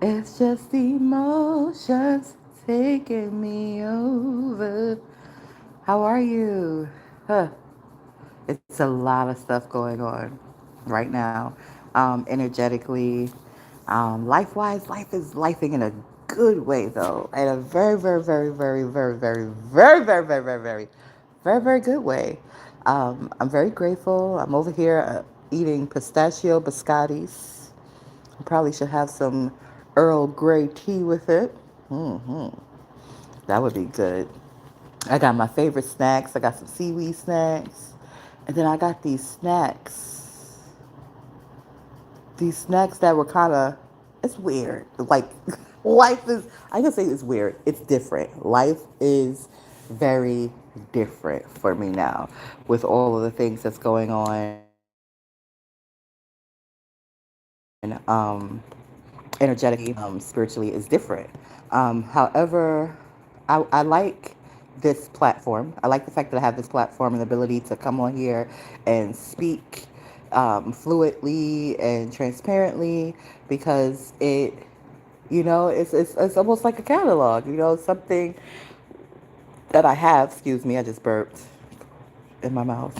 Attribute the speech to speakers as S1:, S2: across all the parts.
S1: It's just emotions taking me over. How are you? Huh. It's a lot of stuff going on right now. Energetically, life-wise, life is lifing in a good way though, in a very, very, very, very, very, very, very, very, very, very, very, very, very good way. I'm very grateful. I'm over here eating pistachio biscottis. I probably should have some Earl Grey tea with it. Hmm. That would be good. I got my favorite snacks. I got some seaweed snacks. And then I got these snacks. These snacks that were kind of, it's weird. Like, life is, I can say it's weird. It's different. Life is very different for me now with all of the things that's going on. Energetically, spiritually is different. However, I like this platform. I like the fact that I have this platform and the ability to come on here and speak fluidly and transparently because it's almost like a catalog, something that I have. Excuse me, I just burped in my mouth.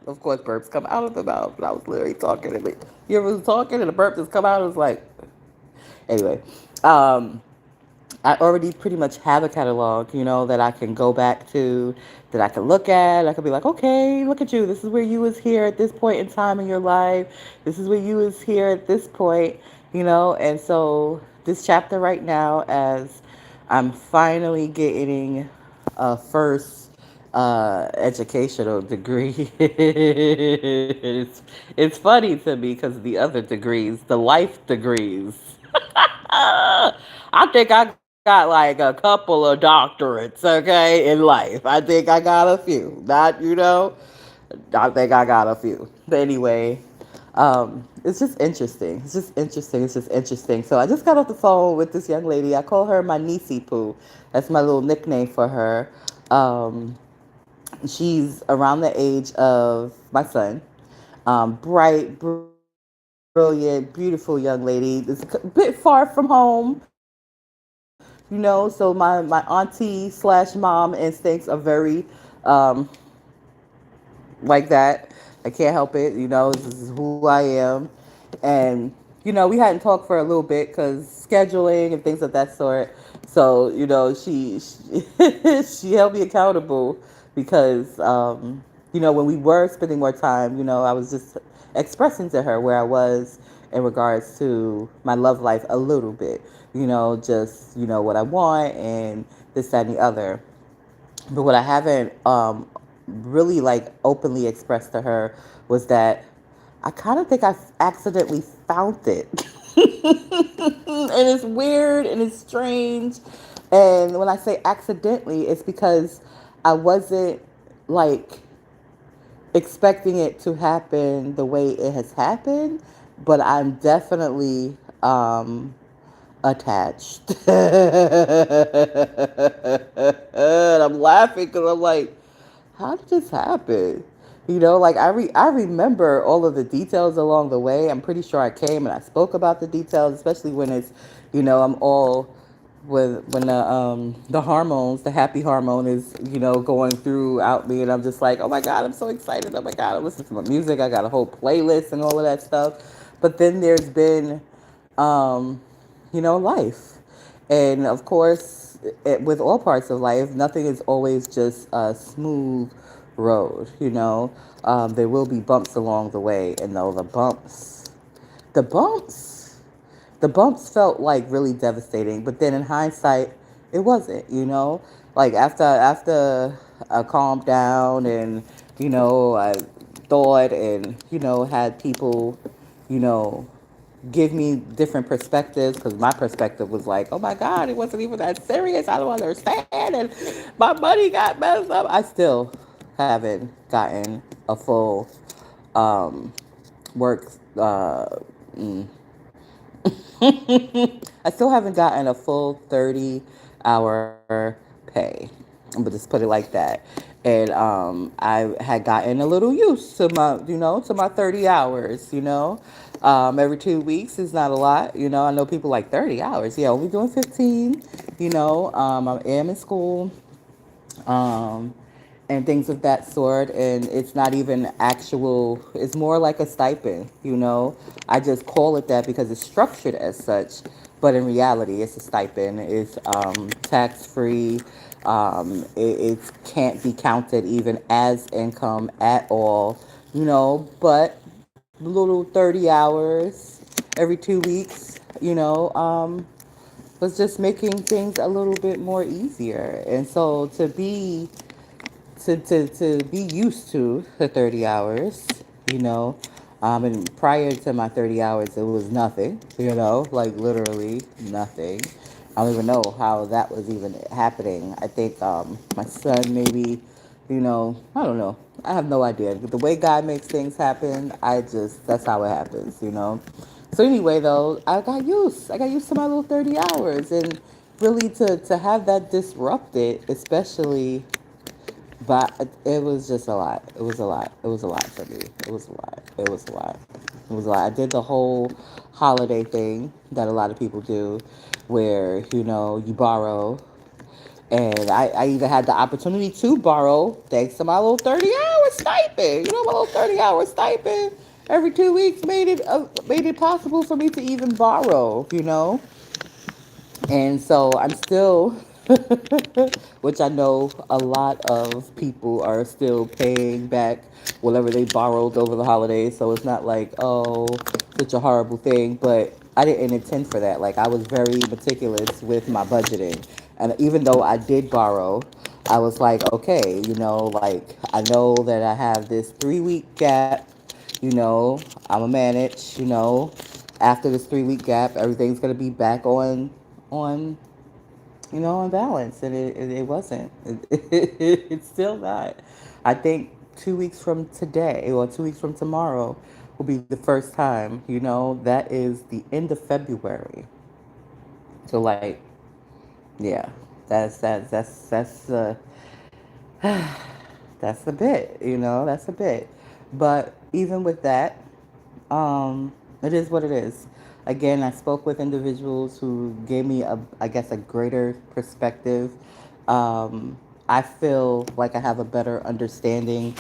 S1: Of course, burps come out of the mouth, but I was literally talking. And you ever was talking and the burp just come out? It was like, anyway. Um, I already pretty much have a catalog, that I can go back to, that I can look at. I could be like, okay, look at you. This is where you was here at this point in time in your life. This is where you was here at this point, And so this chapter right now, as I'm finally getting a first educational degree, it's funny to me because the other degrees, the life degrees. I think I got like a couple of doctorates, okay, in life. I think I got a few. I think I got a few. But anyway, it's just interesting. It's just interesting. It's just interesting. So I just got off the phone with this young lady. I call her my niecey poo. That's my little nickname for her. Um, she's around the age of my son. Bright, brilliant, beautiful young lady. It's a bit far from home, So my auntie slash mom instincts are very um, like that. I can't help it. This is who I am. And, we hadn't talked for a little bit because scheduling and things of that sort. So, she, she held me accountable because, when we were spending more time, I was just expressing to her where I was in regards to my love life a little bit, just, what I want and this, that, and the other. But what I haven't really like openly expressed to her was that I kind of think I accidentally found it. And it's weird and it's strange. And when I say accidentally, it's because I wasn't like expecting it to happen the way it has happened, but I'm definitely attached. And I'm laughing because I'm like, how did this happen? Like I remember all of the details along the way. I'm pretty sure I came and I spoke about the details, especially when it's, I'm all when the hormones, the happy hormone is, going throughout me, and I'm just like, oh my god, I'm so excited. Oh my god, I'm listening to my music. I got a whole playlist and all of that stuff. But then there's been um, life. And of course, with all parts of life, nothing is always just a smooth road, There will be bumps along the way, and though the bumps, the bumps felt like really devastating, but then in hindsight, it wasn't, Like after I calmed down and, I thought and, had people, you know, give me different perspectives because my perspective was like, oh my God, it wasn't even that serious. I don't understand. And my money got messed up. I still haven't gotten a full um, work. Mm. I still haven't gotten a full 30-hour pay. But just put it like that. And I had gotten a little used to my, to my 30 hours, Every 2 weeks is not a lot. I know people like 30 hours. Yeah, only doing 15. I am in school, um, and things of that sort. And it's not even actual, it's more like a stipend. I just call it that because it's structured as such. But in reality, it's a stipend. It's tax free. It can't be counted even as income at all. But little 30 hours every 2 weeks, was just making things a little bit more easier. And so to be used to the 30 hours, you know. And prior to my 30 hours, it was nothing, like literally nothing. I don't even know how that was even happening. I think my son maybe, I don't know. I have no idea. The way God makes things happen, that's how it happens. So anyway, though, I got used to my little 30 hours, and really to have that disrupted, especially, but it was just a lot. It was a lot. It was a lot for me. It was a lot. It was a lot. It was a lot. I did the whole holiday thing that a lot of people do, where you borrow, and I even had the opportunity to borrow thanks to my little 30-hour stipend. My little 30-hour stipend every 2 weeks made it possible for me to even borrow. And so I'm still, which I know a lot of people are still paying back whatever they borrowed over the holidays. So it's not like, oh, such a horrible thing. But I didn't intend for that. Like, I was very meticulous with my budgeting. And even though I did borrow, I was like, okay, like I know that I have this 3 week gap, I'm going to manage, after this 3 week gap, everything's going to be back on on balance, and it wasn't. It's still not. I think 2 weeks from today or 2 weeks from tomorrow will be the first time. That is the end of February. So like, yeah, that's that's a bit. That's a bit. But even with that, it is what it is. Again, I spoke with individuals who gave me I guess, a greater perspective. I feel like I have a better understanding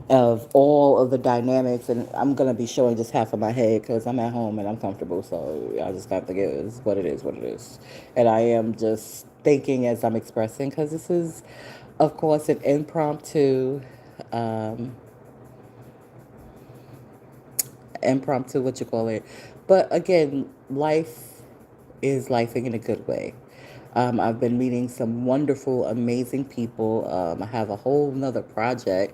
S1: of all of the dynamics, and I'm gonna be showing just half of my head because I'm at home and I'm comfortable. So I just have to give it what it is, what it is, and I am just thinking as I'm expressing because this is, of course, an um, impromptu, what you call it. But again, life is lifing in a good way. I've been meeting some wonderful, amazing people. I have a whole nother project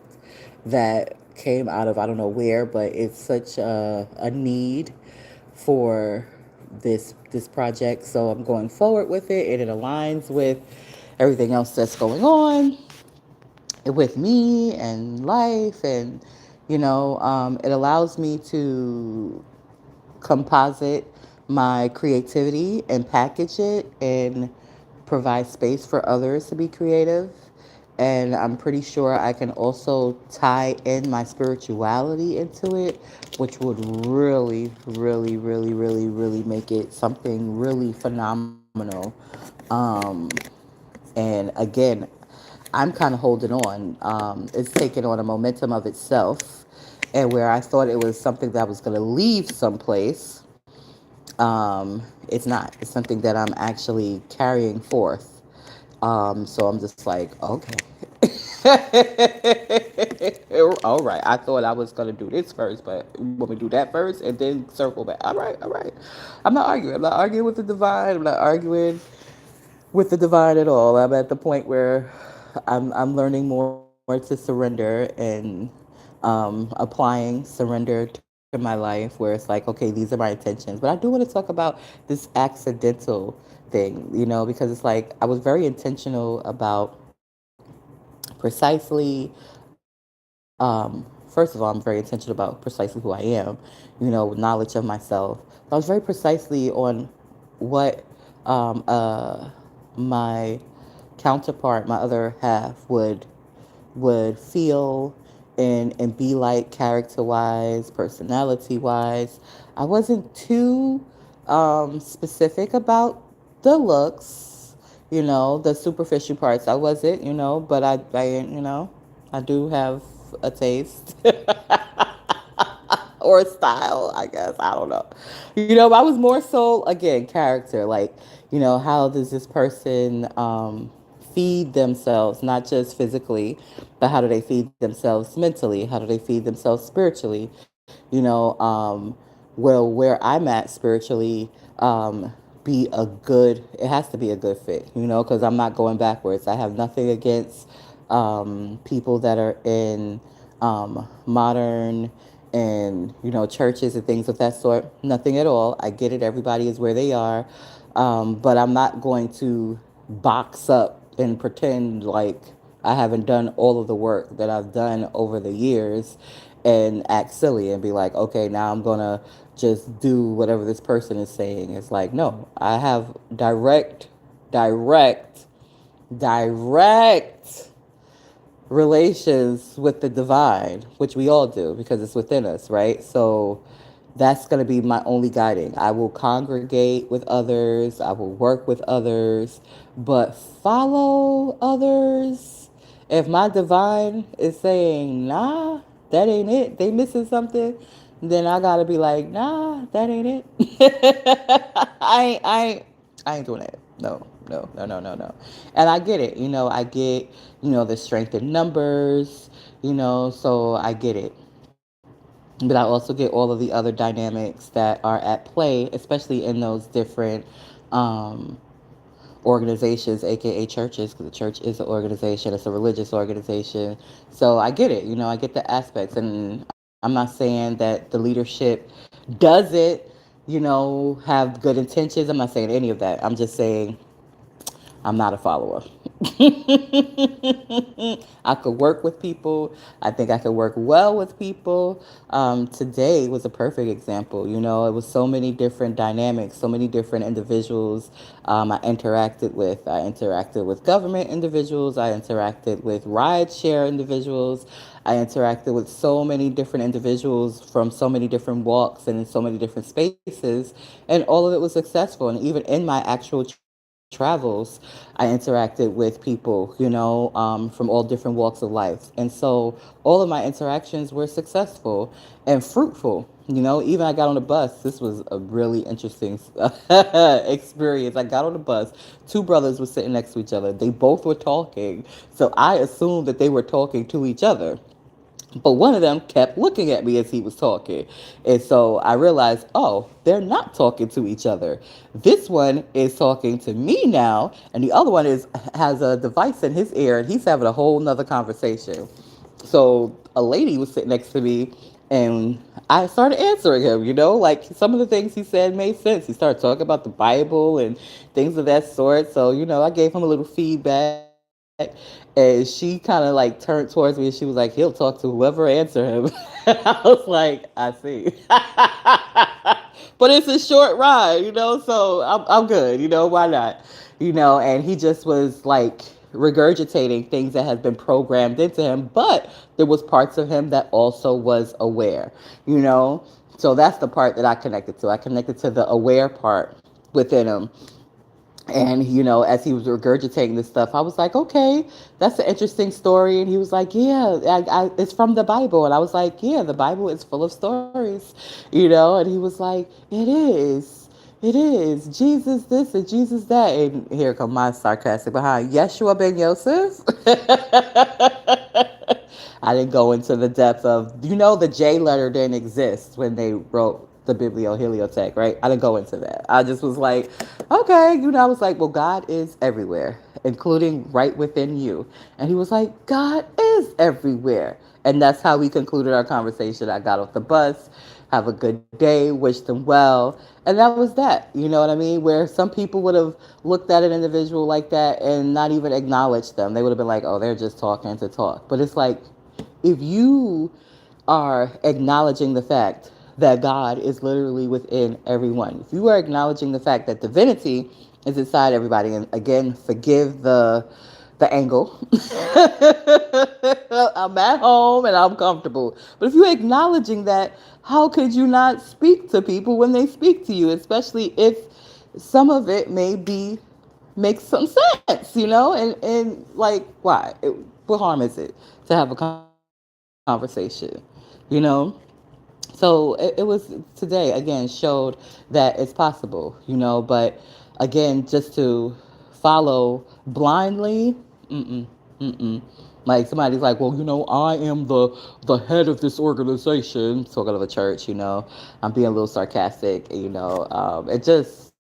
S1: that came out of I don't know where, but it's such a need for this project. So I'm going forward with it, and it aligns with everything else that's going on with me and life, and it allows me to composite my creativity and package it and provide space for others to be creative. And I'm pretty sure I can also tie in my spirituality into it, which would really, really, really, really, really make it something really phenomenal. Um, and again, I'm kind of holding on. It's taken on a momentum of itself, and where I thought it was something that was going to leave someplace, it's not. It's something that I'm actually carrying forth. So I'm just like, okay. All right. I thought I was going to do this first, but you want me to do that first and then circle back? All right. All right. I'm not arguing. I'm not arguing with the divine. I'm not arguing with the divine at all. I'm at the point where I'm learning more to surrender and applying surrender to my life, where it's like, okay, these are my intentions. But I do want to talk about this accidental thing, because it's like I was very intentional about precisely. First of all, I'm very intentional about precisely who I am, knowledge of myself. I was very precisely on what my counterpart, my other half, would feel and be like, character wise, personality wise. I wasn't too specific about the looks, the superficial parts. I wasn't, but I do have a taste or a style, I guess. I don't know. I was more so, again, character. Like, how does this person feed themselves, not just physically, but how do they feed themselves mentally? How do they feed themselves spiritually? Well, where I'm at spiritually, be a good, it has to be a good fit, because I'm not going backwards. I have nothing against people that are in modern and, churches and things of that sort. Nothing at all. I get it. Everybody is where they are. But I'm not going to box up and pretend like I haven't done all of the work that I've done over the years and act silly and be like, okay, now I'm going to just do whatever this person is saying. It's like, no, I have direct, direct relations with the divine, which we all do because it's within us, right? So that's going to be my only guiding. I will congregate with others, I will work with others, but follow others. If my divine is saying, nah, that ain't it, they missing something, then I got to be like, nah, that ain't it. I ain't doing that. No, no, no, no, no, no. And I get it. I get, the strength in numbers, so I get it. But I also get all of the other dynamics that are at play, especially in those different um, organizations, aka churches, because the church is an organization, it's a religious organization. So I get it, I get the aspects. And I'm not saying that the leadership doesn't, have good intentions. I'm not saying any of that. I'm just saying I'm not a follower. I could work with people. I think I could work well with people. Today was a perfect example. It was so many different dynamics, so many different individuals I interacted with. I interacted with government individuals. I interacted with rideshare individuals. I interacted with so many different individuals from so many different walks and in so many different spaces, and all of it was successful. And even in my actual travels, I interacted with people, from all different walks of life. And so all of my interactions were successful and fruitful. Even I got on the bus. This was a really interesting experience. I got on the bus. Two brothers were sitting next to each other. They both were talking. So I assumed that they were talking to each other. But one of them kept looking at me as he was talking. And so I realized, oh, they're not talking to each other. This one is talking to me now, and the other one has a device in his ear, and he's having a whole nother conversation. So a lady was sitting next to me, and I started answering him, like some of the things he said made sense. He started talking about the Bible and things of that sort. So, I gave him a little feedback, and she kind of like turned towards me and she was like, he'll talk to whoever answer him. I was like, I see. But it's a short ride, so I'm good, why not? And he just was like regurgitating things that had been programmed into him, but there was parts of him that also was aware, you know? So that's the part that I connected to. I connected to the aware part within him. And, as he was regurgitating this stuff, I was like, okay, that's an interesting story. And he was like, yeah, it's from the Bible. And I was like, yeah, the Bible is full of stories, And he was like, it is. It is. Jesus this and Jesus that. And here come my sarcastic behind. Yeshua ben Yosef. I didn't go into the depth of, the J letter didn't exist when they wrote the Biblioheliotheque, right? I didn't go into that. I just was like, okay, I was like, well, God is everywhere, including right within you. And he was like, God is everywhere. And that's how we concluded our conversation. I got off the bus, have a good day, wished them well. And that was that, you know what I mean? Where some people would have looked at an individual like that and not even acknowledged them. They would have been like, oh, they're just talking to talk. But it's like, if you are acknowledging the fact that God is literally within everyone, if you are acknowledging the fact that divinity is inside everybody, and again, forgive the angle. I'm at home and I'm comfortable. But if you're acknowledging that, how could you not speak to people when they speak to you, especially if some of it may be makes some sense, and like what harm is it to have a conversation, you know? So it was today again showed that it's possible, but again, just to follow blindly, mm-mm, mm-mm. Like somebody's like, well, I am the head of this organization, talking of a church, I'm being a little sarcastic, it just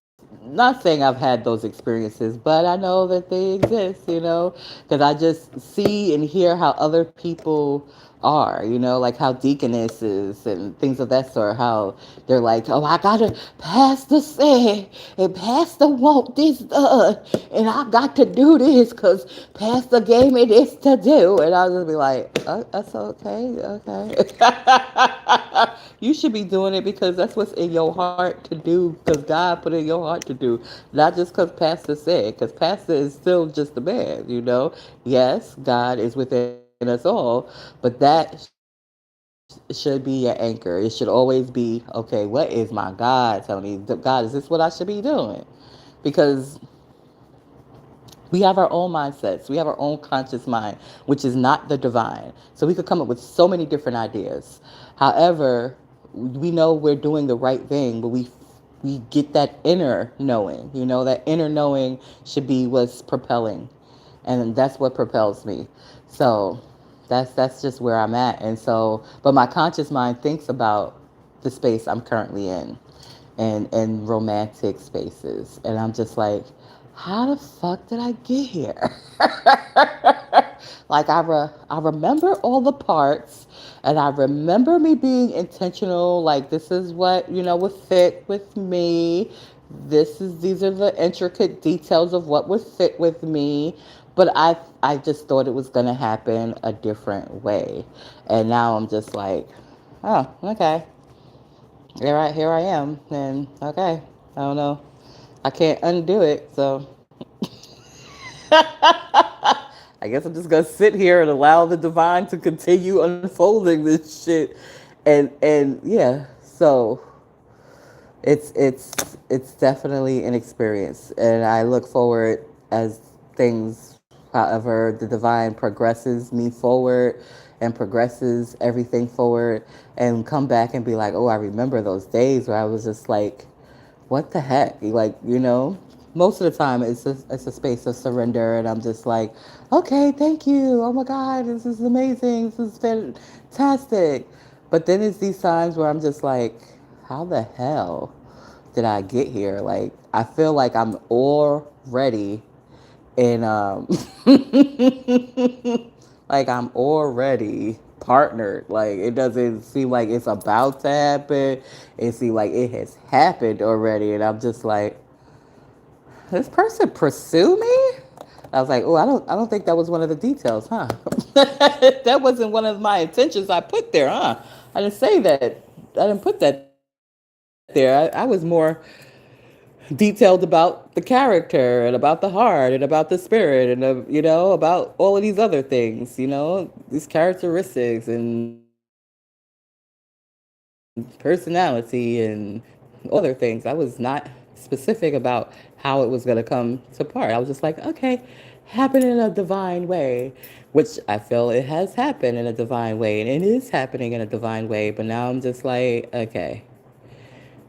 S1: not saying I've had those experiences, but I know that they exist, because I just see and hear how other people are, like how deaconesses and things of that sort, how they're like, oh, I gotta pastor said, and pastor want this done, and I got to do this because pastor gave me this to do, and I'll just be like, that's okay, okay. You should be doing it because that's what's in your heart to do, because God put it in your heart to do, not just because pastor said, because pastor is still just a man, yes, God is within us all, but that should be your anchor. It should always be, okay, what is my God telling me? God, is this what I should be doing? Because we have our own mindsets. We have our own conscious mind, which is not the divine. So we could come up with so many different ideas. However, we know we're doing the right thing, but we get that inner knowing. That inner knowing should be what's propelling, and that's what propels me. So that's just where I'm at. And so, but my conscious mind thinks about the space I'm currently in, and romantic spaces, and I'm just like, how the fuck did I get here? Like I remember all the parts, and I remember me being intentional. Like this is what would fit with me. These are the intricate details of what would fit with me. But I just thought it was gonna happen a different way, and now I'm just like, oh, okay, here I am, and okay, I don't know, I can't undo it, so I guess I'm just gonna sit here and allow the divine to continue unfolding this shit, and yeah, so it's definitely an experience, and I look forward as things, however, the divine progresses me forward and progresses everything forward, and come back and be like, oh, I remember those days where I was just like, what the heck? Like, most of the time it's a space of surrender, and I'm just like, okay, thank you. Oh my God, this is amazing. This is fantastic. But then it's these times where I'm just like, how the hell did I get here? Like, I feel like I'm already in, like I'm already partnered. Like, it doesn't seem like it's about to happen. It seems like it has happened already. And I'm just like, this person pursue me? I was like, oh, I don't think that was one of the details, huh? That wasn't one of my intentions I put there, huh? I didn't say that. I didn't put that there. I was more detailed about the character and about the heart and about the spirit and about all of these other things, these characteristics and personality and all these other things. I was not specific about how it was going to come to part. I was just like, okay, happen in a divine way, which I feel it has happened in a divine way, and it is happening in a divine way. But now I'm just like, okay,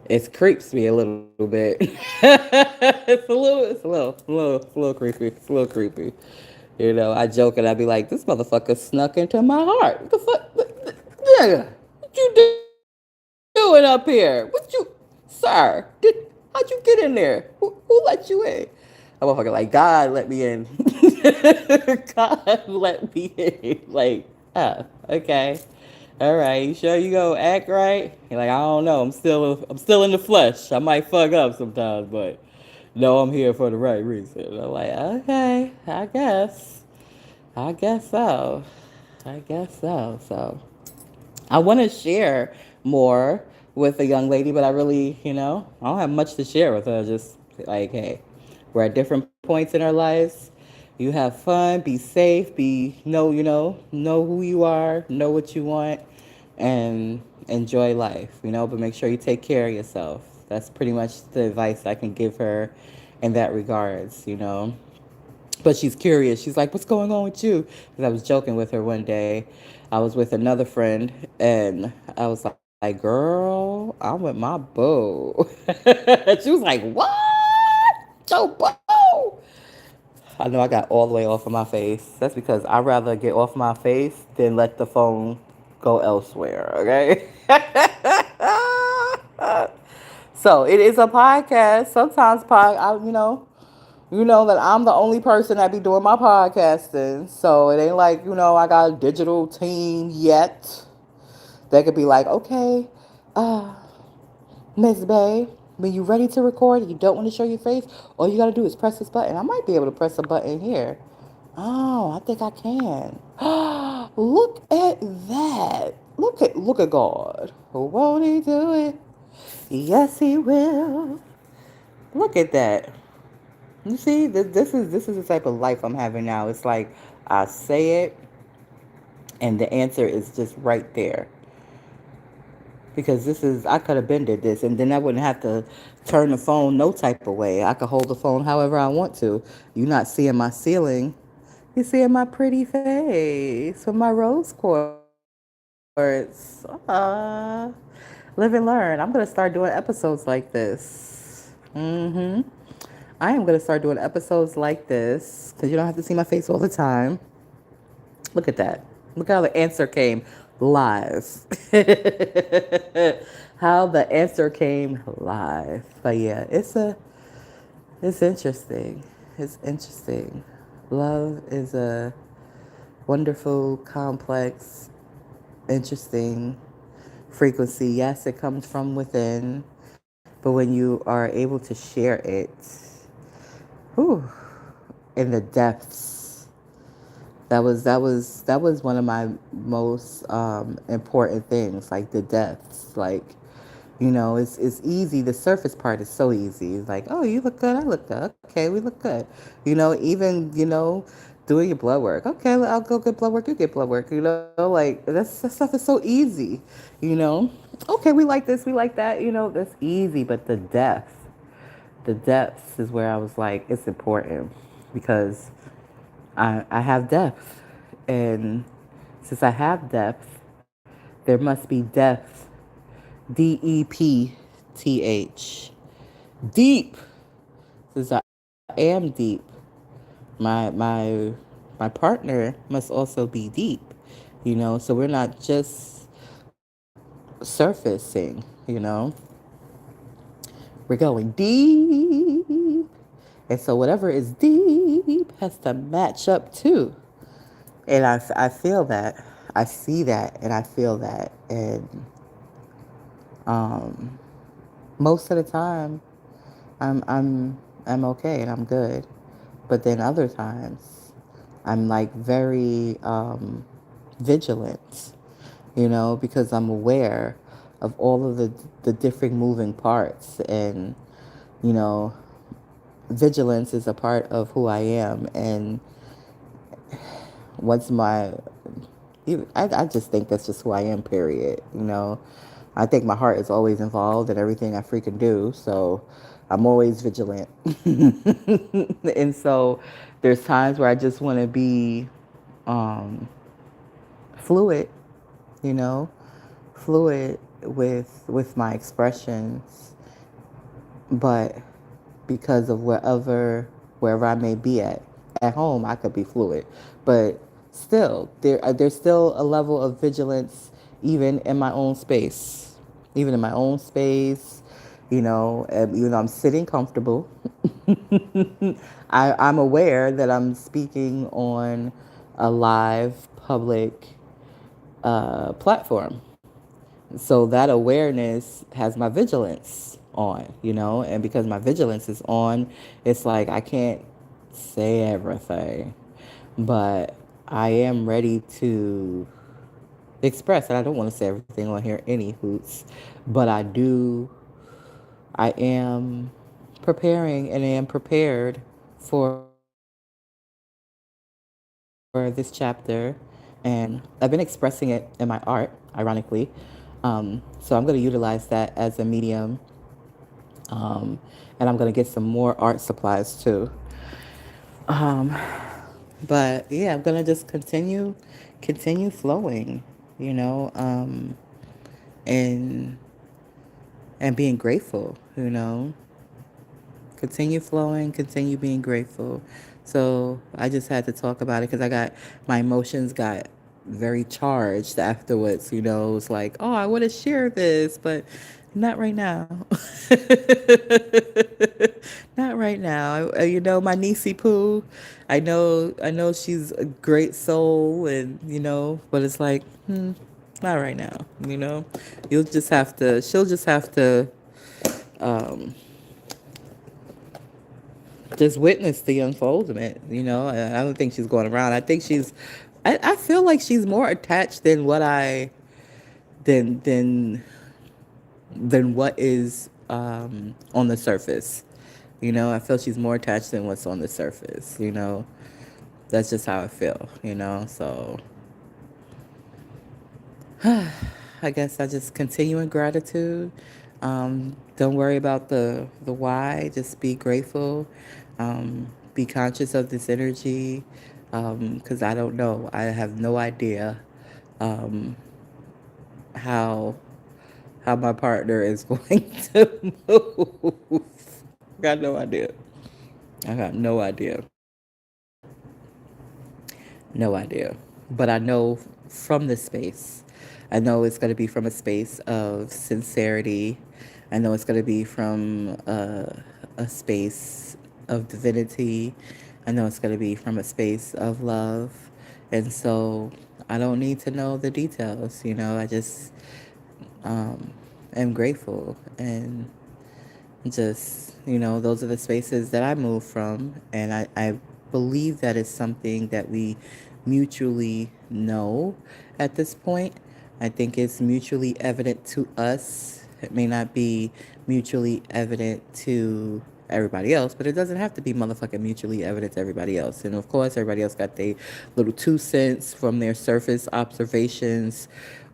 S1: it creeps me a little bit. It's a little creepy. It's a little creepy. I joke and I be like, this motherfucker snuck into my heart. What the fuck? Yeah. What you doing up here? Sir? How'd you get in there? Who let you in? A motherfucker like, God let me in. God let me in. Like, okay. All right, you sure you gonna act right? You're like, I don't know. I'm still in the flesh. I might fuck up sometimes, but no, I'm here for the right reason. I'm like, okay, I guess so. I guess so. So I want to share more with a young lady, but I really, I don't have much to share with her. Just like, hey, we're at different points in our lives. You have fun, be safe, be know who you are, know what you want, and enjoy life. But make sure you take care of yourself. That's pretty much the advice I can give her in that regards. But she's curious. She's like, "What's going on with you?" Because I was joking with her one day. I was with another friend, and I was like, "Girl, I'm with my boo." She was like, "What? Your boo?" I know I got all the way off of my face. That's because I'd rather get off my face than let the phone go elsewhere. Okay. So it is a podcast. Sometimes that I'm the only person that be doing my podcasting. So it ain't like, I got a digital team yet. They could be like, okay, uh, Miss Bay, when you're ready to record and you don't want to show your face, all you got to do is press this button. I might be able to press a button here. Oh, I think I can. Look at that. Look at God. Won't he do it? Yes, he will. Look at that. You see, this is the type of life I'm having now. It's like I say it, and the answer is just right there. Because I could have been did this, and then I wouldn't have to turn the phone no type of way. I could hold the phone however I want to. You're not seeing my ceiling. You're seeing my pretty face with my rose quartz. Live and learn. I'm gonna start doing episodes like this. I am gonna start doing episodes like this because you don't have to see my face all the time. Look at that. Look how the answer came live. How the answer came live. But yeah, it's interesting. It's interesting. Love is a wonderful, complex, interesting frequency. Yes, it comes from within, but when you are able to share it, whew, in the depths, that was one of my most important things, like the depths. Like, it's easy. The surface part is so easy. It's like, oh, you look good, I look good. Okay, we look good. Even doing your blood work. Okay, I'll go get blood work. You get blood work. Like that stuff is so easy. You know, okay, we like this, we like that. That's easy. But the depths is where I was like, it's important because I have depth. And since I have depth, there must be depth. Depth. Deep. Since I am deep, my my partner must also be deep. So we're not just surfacing. We're going deep. And so whatever is deep has to match up too. And I feel that. I see that and I feel that. And um, most of the time, I'm okay and I'm good. But then other times, I'm like very vigilant, because I'm aware of all of the different moving parts. And, you know, vigilance is a part of who I am. And what's my I just think that's just who I am, period. I think my heart is always involved in everything I freaking do. So I'm always vigilant. And so there's times where I just want to be um, fluid, you know, fluid with my expressions, but because of wherever I may be at home, I could be fluid, but still there's still a level of vigilance even in my own space, I'm sitting comfortable. I'm aware that I'm speaking on a live public platform. So that awareness has my vigilance on. And because my vigilance is on, it's like I can't say everything, but I am ready to express. And I don't want to say everything on here, any hoots, but I am preparing and am prepared for this chapter, and I've been expressing it in my art, ironically. So I'm going to utilize that as a medium, and I'm going to get some more art supplies too. Um, but yeah, I'm going to just continue flowing, you know, and being grateful, you know. Continue flowing, continue being grateful. So I just had to talk about it because my emotions got very charged afterwards. You know, it was like, oh, I want to share this, but not right now. Not right now. You know, my niecey Pooh. I know she's a great soul, and but it's like, not right now. You know, you'll just have to. She'll just have to. Um, just witness the unfoldment. I don't think she's going around. I think I feel like she's more attached than what I than what is on the surface. I feel she's more attached than what's on the surface. That's just how I feel. So I guess I just continue in gratitude. Don't worry about the why. Just be grateful. Be conscious of this energy, because I don't know. I have no idea um, how my partner is going to move. Got no idea. I got no idea. No idea. But I know from this space, I know it's going to be from a space of sincerity. I know it's going to be from a space of divinity. I know it's going to be from a space of love. And so I don't need to know the details. I just um, am grateful, and just those are the spaces that I move from, and I believe that is something that we mutually know at this point. I think it's mutually evident to us. It may not be mutually evident to everybody else, but it doesn't have to be motherfucking mutually evident to everybody else. And of course, everybody else got their little 2 cents from their surface observations,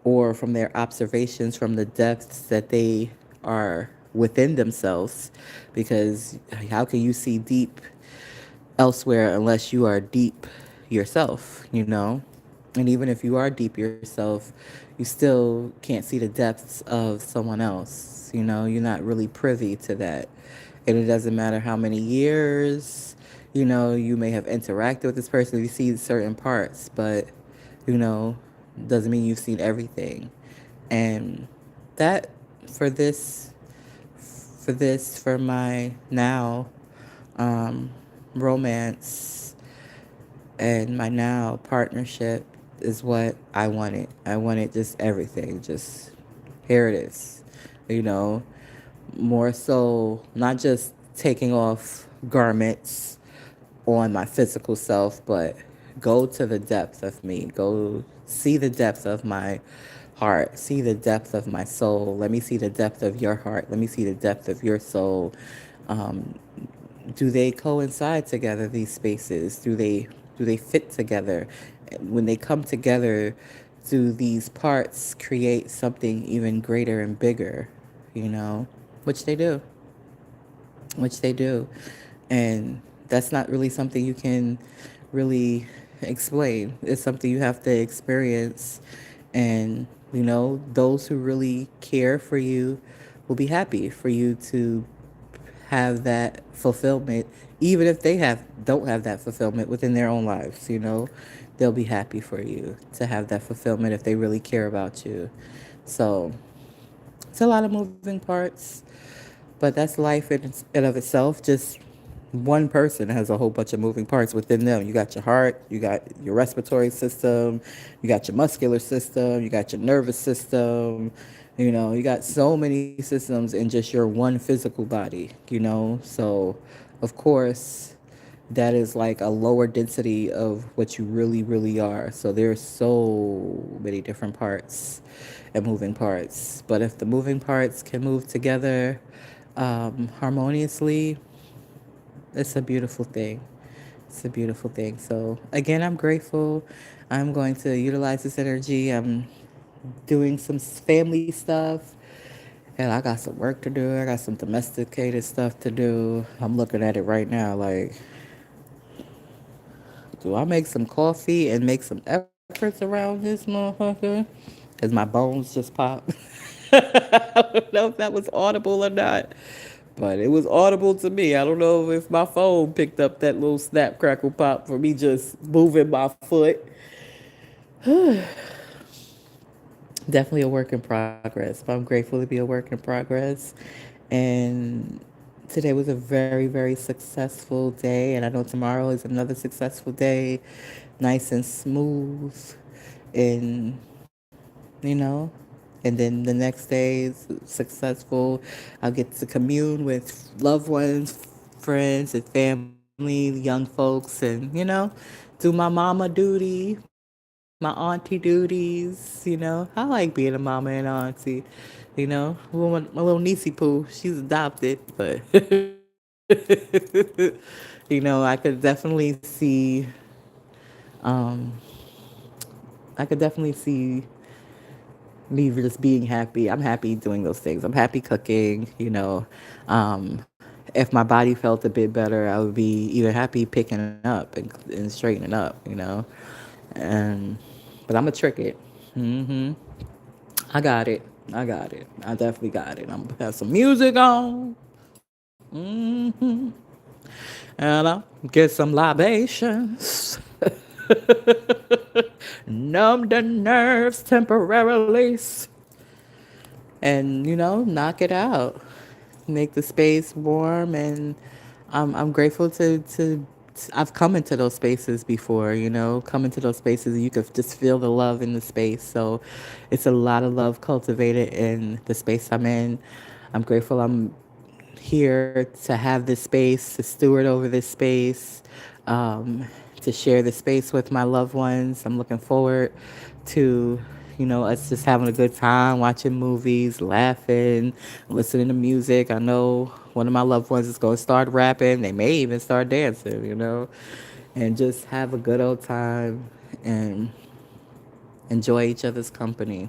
S1: or from their observations from the depths that they are within themselves. Because how can you see deep elsewhere unless you are deep yourself, And even if you are deep yourself, you still can't see the depths of someone else. You're not really privy to that. And it doesn't matter how many years, you may have interacted with this person. You see certain parts, but, you know, doesn't mean you've seen everything. And that, for for my now romance and my now partnership, is what I wanted. I wanted just everything. Just, here it is. You know, More so, not just taking off garments on my physical self, but go to the depth of me. Go see the depth of my heart. See the depth of my soul. Let me see the depth of your heart. Let me see the depth of your soul. Um, do they coincide together, these spaces? Do they fit together? When they come together, do these parts create something even greater and bigger? Which they do. Which they do. And that's not really something you can really explain. It's something you have to experience. And, those who really care for you will be happy for you to have that fulfillment, even if they don't have that fulfillment within their own lives. They'll be happy for you to have that fulfillment if they really care about you. So it's a lot of moving parts, but that's life in of itself. Just one person has a whole bunch of moving parts within them. You got your heart, you got your respiratory system, you got your muscular system, you got your nervous system. You got so many systems in just your one physical body. So of course that is like a lower density of what you really, really are. So there's so many different parts and moving parts. But if the moving parts can move together harmoniously, it's a beautiful thing. It's a beautiful thing. So again, I'm grateful. I'm going to utilize this energy. I'm doing some family stuff. And I got some work to do. I got some domesticated stuff to do. I'm looking at it right now like, do I make some coffee and make some efforts around this motherfucker? Because my bones just popped. I don't know if that was audible or not, but it was audible to me. I don't know if my phone picked up that little snap, crackle, pop for me just moving my foot. Definitely a work in progress, but I'm grateful to be a work in progress. And today was a very, very successful day. And I know tomorrow is another successful day, nice and smooth. And, you know, and then the next day is successful. I'll get to commune with loved ones, friends, and family, young folks, and, do my mama duty, my auntie duties. I like being a mama and auntie. My little niecey poo, she's adopted, but I could definitely um, I could definitely see me just being happy. I'm happy doing those things. I'm happy cooking. If my body felt a bit better, I would be even happy picking up and straightening up. And but I'm gonna trick it. hmm I got it. I got it. I definitely got it. I'm gonna have some music on. And I'll get some libations. Numb the nerves temporarily. And, knock it out. Make the space warm. And I'm grateful to I've come into those spaces before, come into those spaces and you could just feel the love in the space. So it's a lot of love cultivated in the space I'm in. I'm grateful I'm here to have this space, to steward over this space, um, to share the space with my loved ones. I'm looking forward to, us just having a good time, watching movies, laughing, listening to music. I know one of my loved ones is going to start rapping. They may even start dancing, and just have a good old time and enjoy each other's company.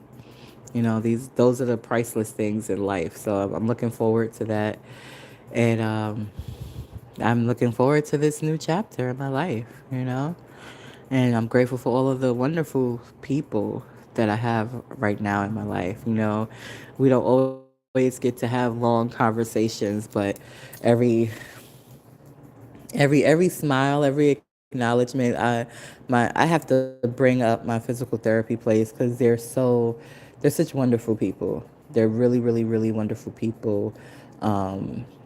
S1: Those are the priceless things in life. So I'm looking forward to that. And I'm looking forward to this new chapter in my life. And I'm grateful for all of the wonderful people that I have right now in my life. We don't always get to have long conversations, but every every smile, every acknowledgement, I have to bring up my physical therapy place because they're such wonderful people. They're really, really, really wonderful people.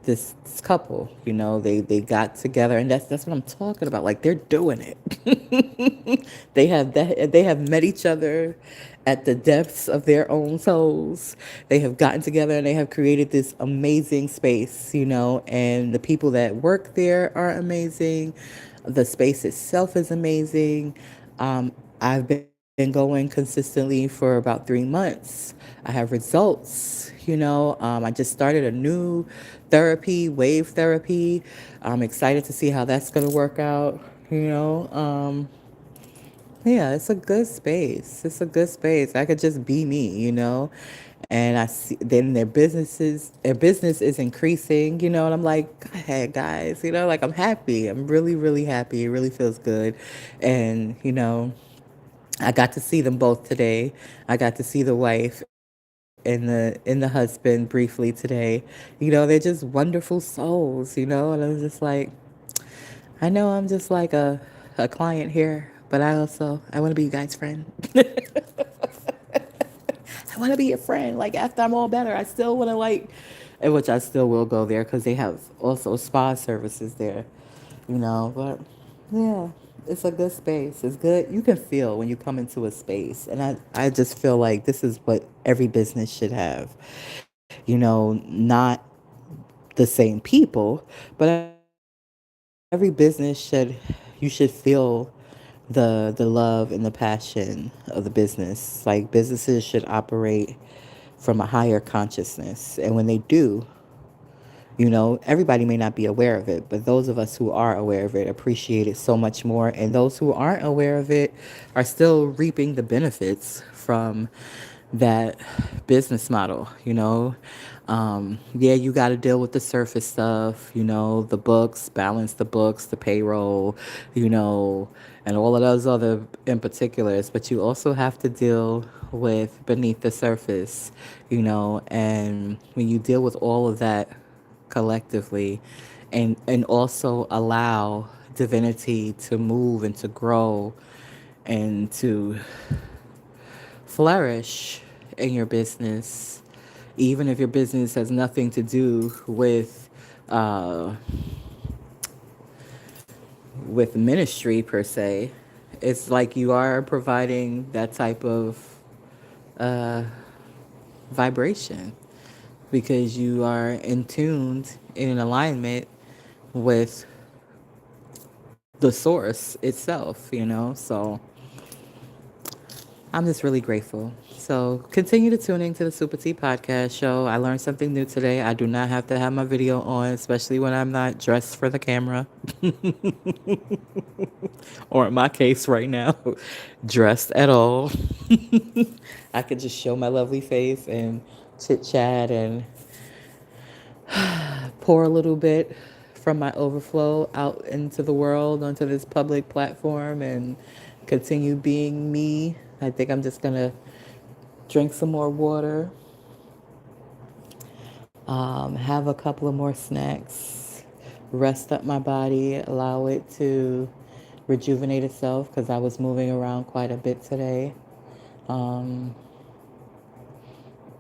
S1: This couple, they got together, and that's what I'm talking about. Like they're doing it. They have met each other at the depths of their own souls. They have gotten together and they have created this amazing space, and the people that work there are amazing. The space itself is amazing. I've been going consistently for about 3 months. I have results. I just started a new therapy, wave therapy. I'm excited to see how that's going to work out. Yeah, it's a good space. It's a good space. I could just be me. And I see then their business is increasing, and I'm like, go ahead, guys, like I'm happy. I'm really, really happy. It really feels good. And I got to see them both today. I got to see the wife and the husband briefly today. They're just wonderful souls. And I was just like, I know I'm just like a client here, but I want to be you guys' friend. I want to be your friend. Like after I'm all better, I still want to and which I still will go there because they have also spa services there. But yeah, it's a good space. It's good. You can feel when you come into a space, and I just feel like this is what every business should have. Not the same people, but every business you should feel the love and the passion of the business. Like businesses should operate from a higher consciousness. And when they do, You know, everybody may not be aware of it, but those of us who are aware of it appreciate it so much more. And those who aren't aware of it are still reaping the benefits from that business model, you know. Yeah, you got to deal with the surface stuff, you know, the books, balance the books, the payroll, you know, and all of those other in particulars, but you also have to deal with beneath the surface, you know, and when you deal with all of that collectively and also allow divinity to move and to grow and to flourish in your business, even if your business has nothing to do uh, with ministry per se. It's like you are providing that type of uh, vibration because you are in tuned in an alignment with the source itself, you know? So I'm just really grateful. So continue to tune into the Super Tea podcast show. I learned something new today. I do not have to have my video on, especially when I'm not dressed for the camera, or in my case right now, dressed at all. I could just show my lovely face and chit chat and pour a little bit from my overflow out into the world, onto this public platform, and continue being me. I think I'm just gonna drink some more water, have a couple of more snacks, rest up my body, allow it to rejuvenate itself because I was moving around quite a bit today. Um,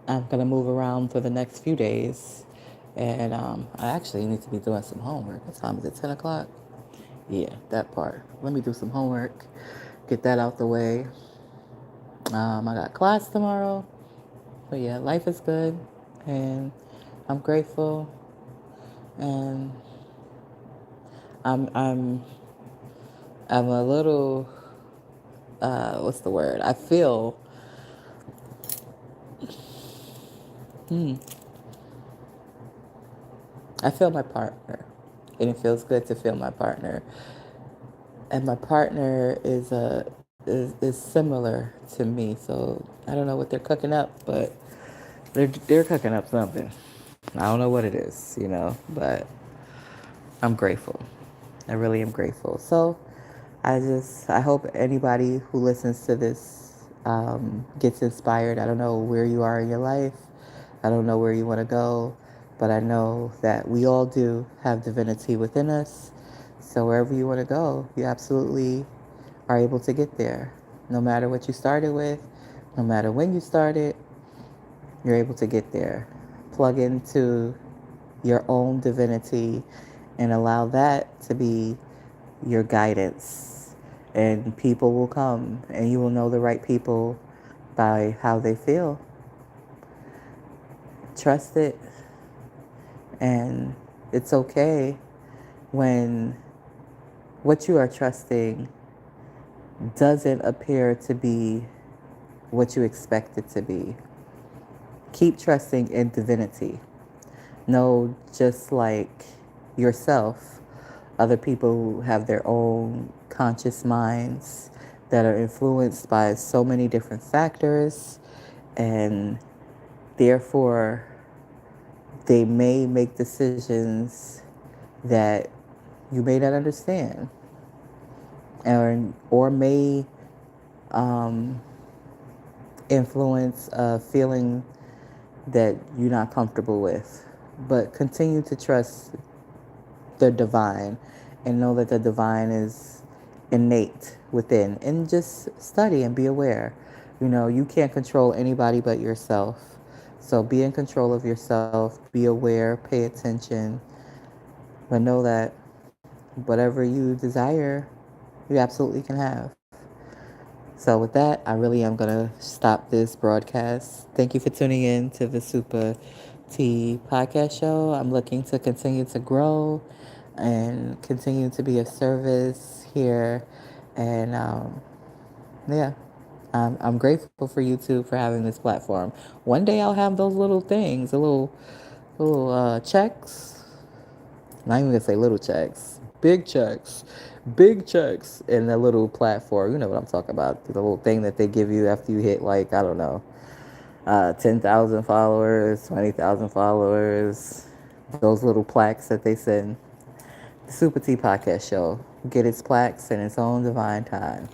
S1: I'm gonna move around for the next few days, and I actually need to be doing some homework. What time is it? 10 o'clock. Yeah, that part. Let me do some homework, get that out the way. I got class tomorrow, but yeah, life is good, and I'm grateful, and I'm I'm I'm a little what's the word? I feel hmm, I feel my partner, and it feels good to feel my partner. And my partner is similar to me, so I don't know what they're cooking up, but they're cooking up something. I don't know what it is, you know, but I'm grateful. I really am grateful. So I hope anybody who listens to this gets inspired. I don't know where you are in your life. I don't know where you want to go, but I know that we all do have divinity within us. So wherever you want to go, you absolutely are able to get there. No matter what you started with, no matter when you started, you're able to get there. Plug into your own divinity and allow that to be your guidance. And people will come, and you will know the right people by how they feel. Trust it, and it's okay when what you are trusting doesn't appear to be what you expect it to be. Keep trusting in divinity. Know, just like yourself, other people have their own conscious minds that are influenced by so many different factors, and therefore they may make decisions that you may not understand, or may um, influence a feeling that you're not comfortable with. But continue to trust the divine and know that the divine is innate within. And just study and be aware. You know, you can't control anybody but yourself. So be in control of yourself, be aware, pay attention, but know that whatever you desire, you absolutely can have. So with that, I really am going to stop this broadcast. Thank you for tuning in to the Super Tea podcast show. I'm looking to continue to grow and continue to be of service here. And yeah, I'm grateful for you too for having this platform. One day I'll have those little things, the little checks. Not even gonna say little checks, big checks in the little platform. You know what I'm talking about? The little thing that they give you after you hit, like, I don't know, 10,000 followers, 20,000 followers. Those little plaques that they send. The Super Tea Podcast Show get its plaques in its own divine time,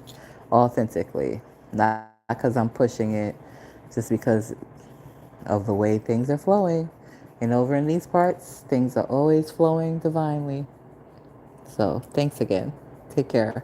S1: authentically. Not because I'm pushing it, just because of the way things are flowing. And over in these parts, things are always flowing divinely. So, thanks again. Take care.